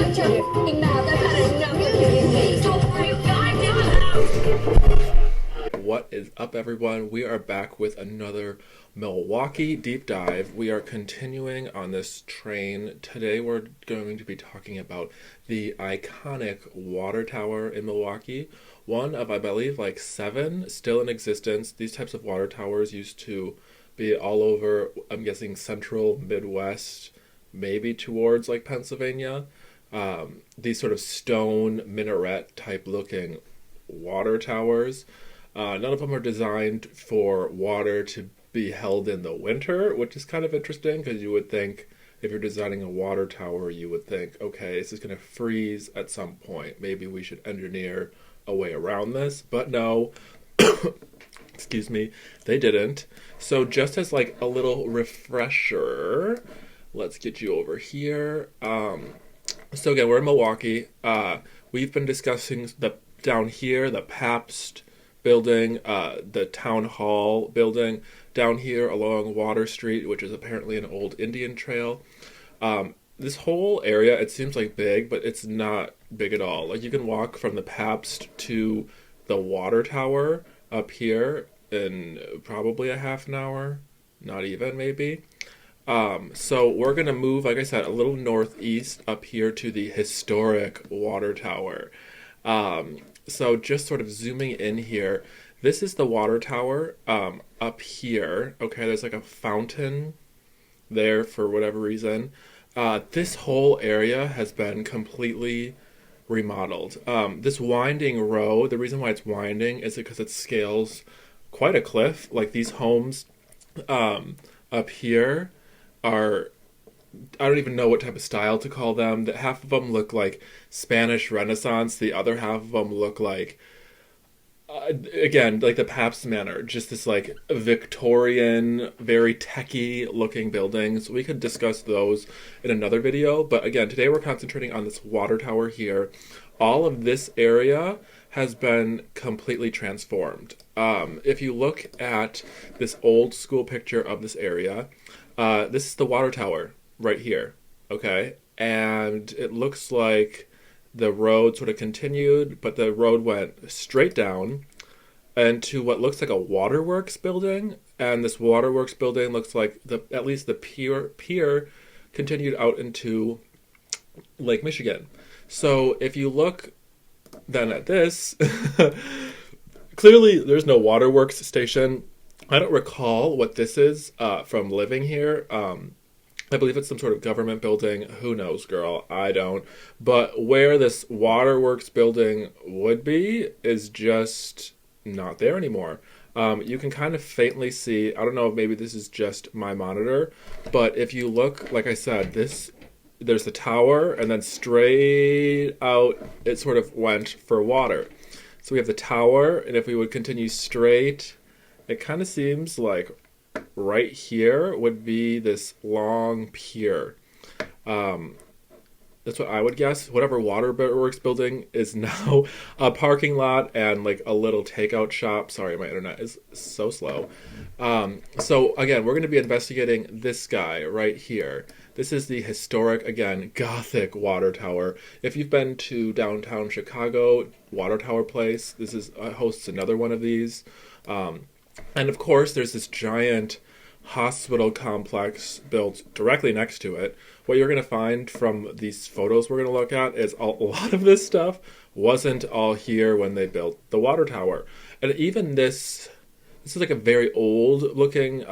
What is up, everyone? We are back with another Milwaukee deep dive. We are continuing on this train. Today we're going to be talking about the iconic water tower in Milwaukee. One of, I believe, like 7 still in existence. These types of water towers used to be all over, I'm guessing, central, Midwest, maybe towards like Pennsylvania. These sort of stone minaret type looking water towers. None of them are designed for water to be held in the winter, which is kind of interesting because you would think if you're designing a water tower, you would think, okay, this is going to freeze at some point. Maybe we should engineer a way around this. But no, excuse me, they didn't. So just as like a little refresher, let's get you over here. So again, we're in Milwaukee. We've been discussing down here, the Pabst building, the town hall building down here along Water Street, which is apparently an old Indian trail. This whole area, it seems like big, but it's not big at all. Like you can walk from the Pabst to the water tower up here in probably a half an hour, not even maybe. So we're going to move, like I said, a little northeast up here to the historic water tower. So just sort of zooming in here, this is the water tower up here. Okay, there's like a fountain there for whatever reason. This whole area has been completely remodeled. This winding road, the reason why it's winding is because it scales quite a cliff. Like these homes up here are, I don't even know what type of style to call them. That half of them look like Spanish Renaissance. The other half of them look like, again, like the Pabst Manor. Just this like Victorian, very techy looking buildings. We could discuss those in another video. But again, today we're concentrating on this water tower here. All of this area has been completely transformed. If you look at this old school picture of this area, this is the water tower right here, okay? And it looks like the road sort of continued, but the road went straight down into what looks like a waterworks building, and this waterworks building looks like at least the pier continued out into Lake Michigan. So if you look then at this, clearly there's no waterworks station. I don't recall what this is from living here. I believe it's some sort of government building. Who knows, girl? I don't. But where this waterworks building would be is just not there anymore. You can kind of faintly see, I don't know if maybe this is just my monitor, but if you look, like I said, there's the tower, and then straight out, it sort of went for water. So we have the tower, and if we would continue straight, it kind of seems like right here would be this long pier. That's what I would guess. Whatever waterworks building is now a parking lot and like a little takeout shop. Sorry, my internet is so slow. So again, we're going to be investigating this guy right here. This is the historic, again, Gothic water tower. If you've been to downtown Chicago, Water Tower Place, this is hosts another one of these. And of course, there's this giant hospital complex built directly next to it. What you're going to find from these photos we're going to look at is a lot of this stuff wasn't all here when they built the water tower. And even this is like a very old looking,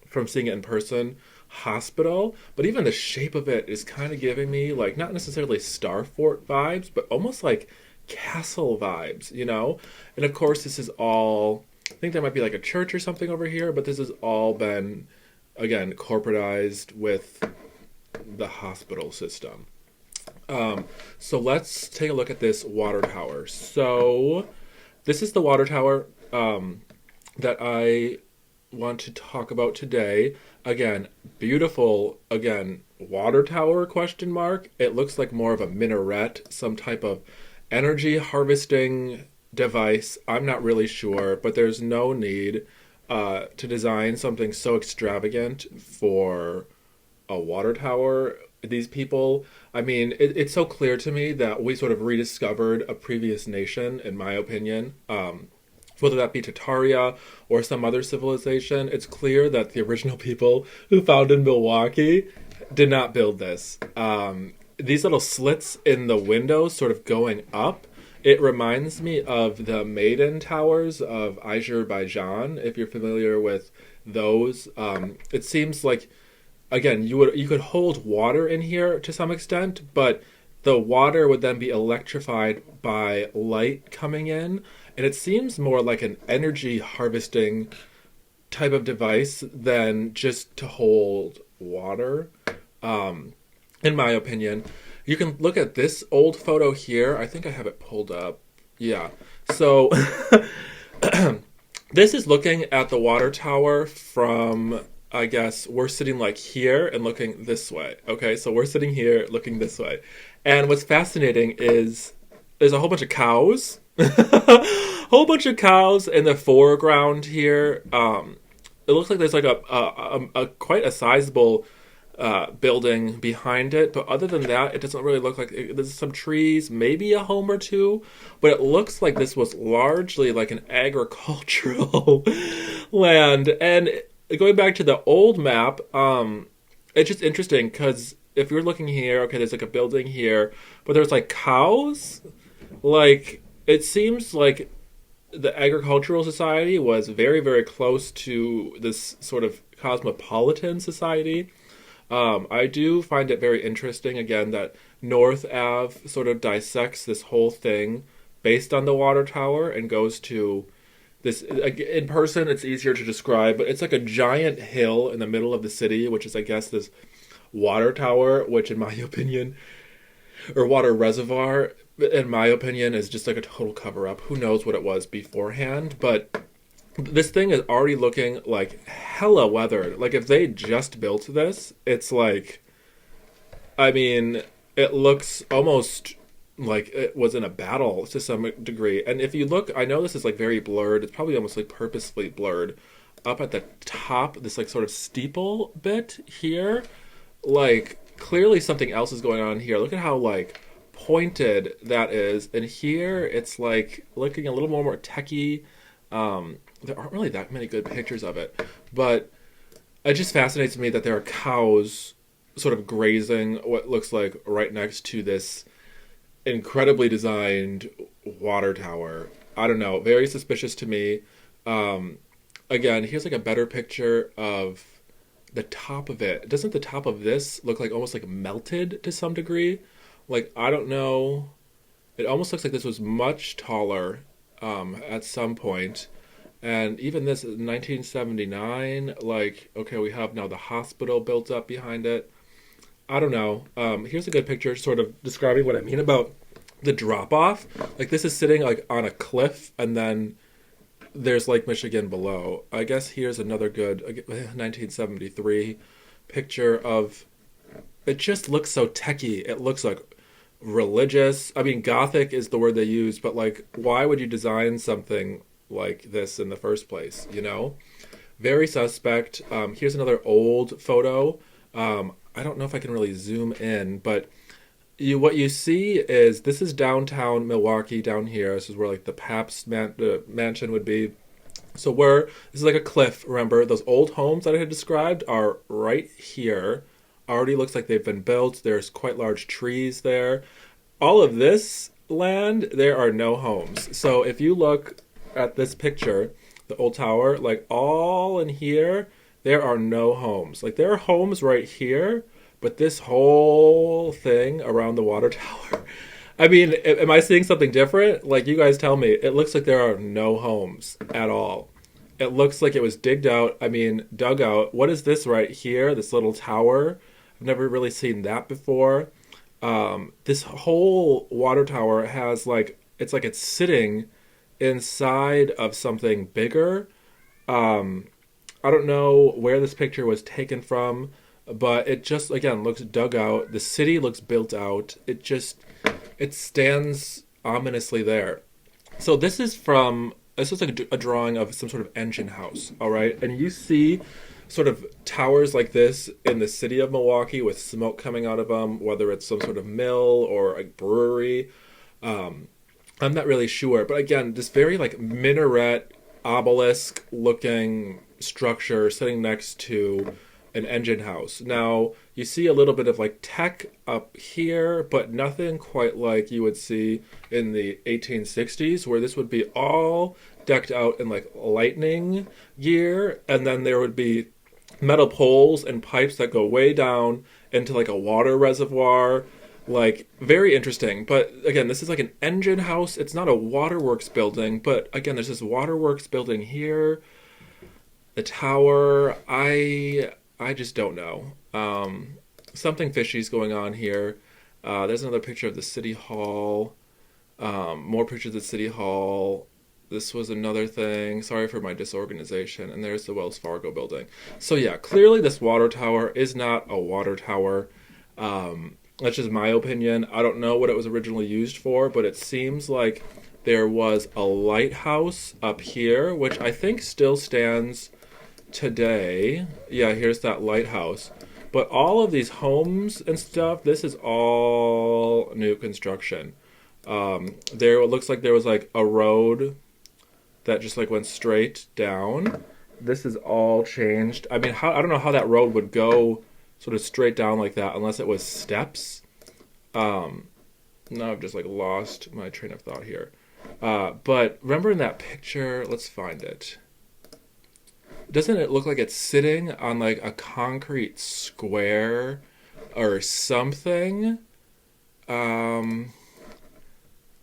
from seeing it in person, hospital. But even the shape of it is kind of giving me like not necessarily Star Fort vibes, but almost like castle vibes, you know? And of course, this is all, I think there might be like a church or something over here, but this has all been, again, corporatized with the hospital system. So let's take a look at this water tower. So this is the water tower that I want to talk about today. Again, beautiful, again, water tower, question mark. It looks like more of a minaret, some type of energy harvesting device. I'm not really sure, but there's no need to design something so extravagant for a water tower these people, I mean, it's so clear to me that we sort of rediscovered a previous nation, in my opinion. Whether that be Tartaria or some other civilization, it's clear that the original people who founded Milwaukee did not build this. These little slits in the windows, sort of going up, it reminds me of the Maiden Towers of Azerbaijan. If you're familiar with those, it seems like, again, you could hold water in here to some extent, but the water would then be electrified by light coming in, and it seems more like an energy harvesting type of device than just to hold water. In my opinion, you can look at this old photo here. I think I have it pulled up. Yeah. So this is looking at the water tower from, I guess, we're sitting like here and looking this way. Okay, so we're sitting here looking this way. And what's fascinating is there's a whole bunch of cows. Whole bunch of cows in the foreground here. It looks like there's like a quite a sizable building behind it, but other than that, it doesn't really look like there's some trees, maybe a home or two, but it looks like this was largely like an agricultural land. And going back to the old map, it's just interesting because if you're looking here, okay, there's like a building here, but there's like cows. Like, it seems like the agricultural society was very, very close to this sort of cosmopolitan society. I do find it very interesting, again, that North Ave sort of dissects this whole thing based on the water tower and goes to this. In person, it's easier to describe, but it's like a giant hill in the middle of the city, which is, I guess, this water tower, which in my opinion, or water reservoir, in my opinion, is just like a total cover-up. Who knows what it was beforehand, but this thing is already looking like hella weathered. Like, if they just built this, it's like, I mean, it looks almost like it was in a battle to some degree. And if you look, I know this is like very blurred. It's probably almost like purposefully blurred. Up at the top, this like sort of steeple bit here, like clearly something else is going on here. Look at how like pointed that is. And here it's like looking a little more techie. There aren't really that many good pictures of it, but it just fascinates me that there are cows sort of grazing what looks like right next to this incredibly designed water tower. I don't know, very suspicious to me. Again, here's like a better picture of the top of it. Doesn't the top of this look like almost like melted to some degree? Like, I don't know. It almost looks like this was much taller at some point. And even this 1979, like, okay, we have now the hospital built up behind it. I don't know. Here's a good picture sort of describing what I mean about the drop-off. Like, this is sitting like on a cliff, and then there's Lake Michigan below. I guess here's another good 1973 picture of, it just looks so techie. It looks like religious. I mean, Gothic is the word they use, but like, why would you design something like this in the first place, you know? Very suspect. Here's another old photo. I don't know if I can really zoom in, but what you see is, this is downtown Milwaukee down here. This is where like the Pabst mansion would be. So this is like a cliff, remember? Those old homes that I had described are right here. Already looks like they've been built. There's quite large trees there. All of this land, there are no homes. So if you look at this picture, the old tower, like all in here, there are no homes. Like, there are homes right here, but this whole thing around the water tower, I mean, am I seeing something different? Like, you guys tell me. It looks like there are no homes at all. It looks like it was dug out. What is this right here? This little tower? I've never really seen that before. This whole water tower has like, it's sitting inside of something bigger. I don't know where this picture was taken from, but it just, again, looks dug out. The city looks built out. It stands ominously there. So this is like a drawing of some sort of engine house, all right? And you see sort of towers like this in the city of Milwaukee with smoke coming out of them, whether it's some sort of mill or a brewery. I'm not really sure. But again, this very like minaret obelisk looking structure sitting next to an engine house. Now, you see a little bit of like tech up here, but nothing quite like you would see in the 1860s, where this would be all decked out in like lightning gear, and then there would be metal poles and pipes that go way down into like a water reservoir. Like, very interesting. But again, this is like an engine house. It's not a waterworks building, but again, there's this waterworks building here. The tower, I just don't know. Something fishy is going on here. There's another picture of the City Hall. More pictures of City Hall. This was another thing. Sorry for my disorganization. And there's the Wells Fargo building. So yeah, clearly this water tower is not a water tower. That's just my opinion. I don't know what it was originally used for, but it seems like there was a lighthouse up here, which I think still stands today. Yeah, here's that lighthouse. But all of these homes and stuff, this is all new construction. It looks like there was like a road that just like went straight down. This is all changed. I mean, I don't know how that road would go sort of straight down like that unless it was steps. Now I've just like lost my train of thought here. But remember in that picture, let's find it. Doesn't it look like it's sitting on like a concrete square or something? I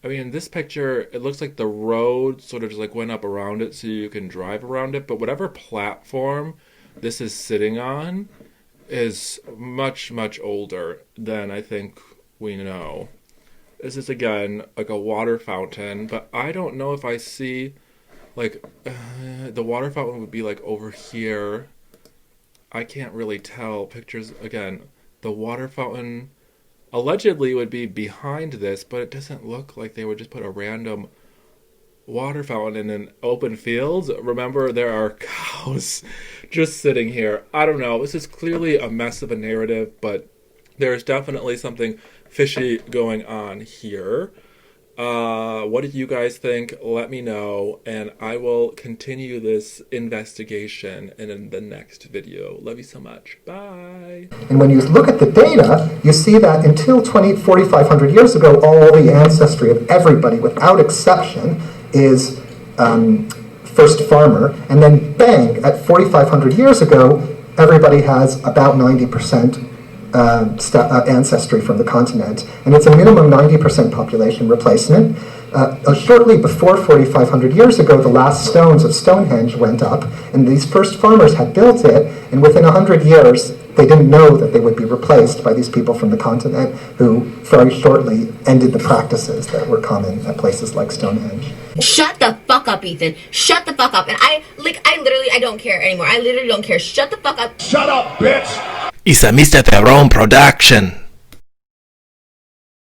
mean, in this picture, it looks like the road sort of just like went up around it so you can drive around it. But whatever platform this is sitting on is much, much older than I think we know. This is, again, like a water fountain. But I don't know if I see, like, the water fountain would be like over here. I can't really tell. Pictures, again, the water fountain allegedly would be behind this, but it doesn't look like they would just put a random water fountain in an open field. Remember, there are cows just sitting here. I don't know. This is clearly a mess of a narrative, but there's definitely something fishy going on here. What do you guys think? Let me know, and I will continue this investigation in the next video. Love you so much. Bye. And when you look at the data, you see that until 4,500 years ago, all the ancestry of everybody, without exception, is first farmer. And then bang, at 4,500 years ago, everybody has about 90% ancestry from the continent, and it's a minimum 90% population replacement. Shortly before 4,500 years ago, the last stones of Stonehenge went up, and these first farmers had built it, and within 100 years, they didn't know that they would be replaced by these people from the continent who very shortly ended the practices that were common at places like Stonehenge. Shut the fuck up, Ethan. Shut the fuck up. And I don't care anymore. I literally don't care. Shut the fuck up. Shut up, bitch! It's a Mr. Theron production.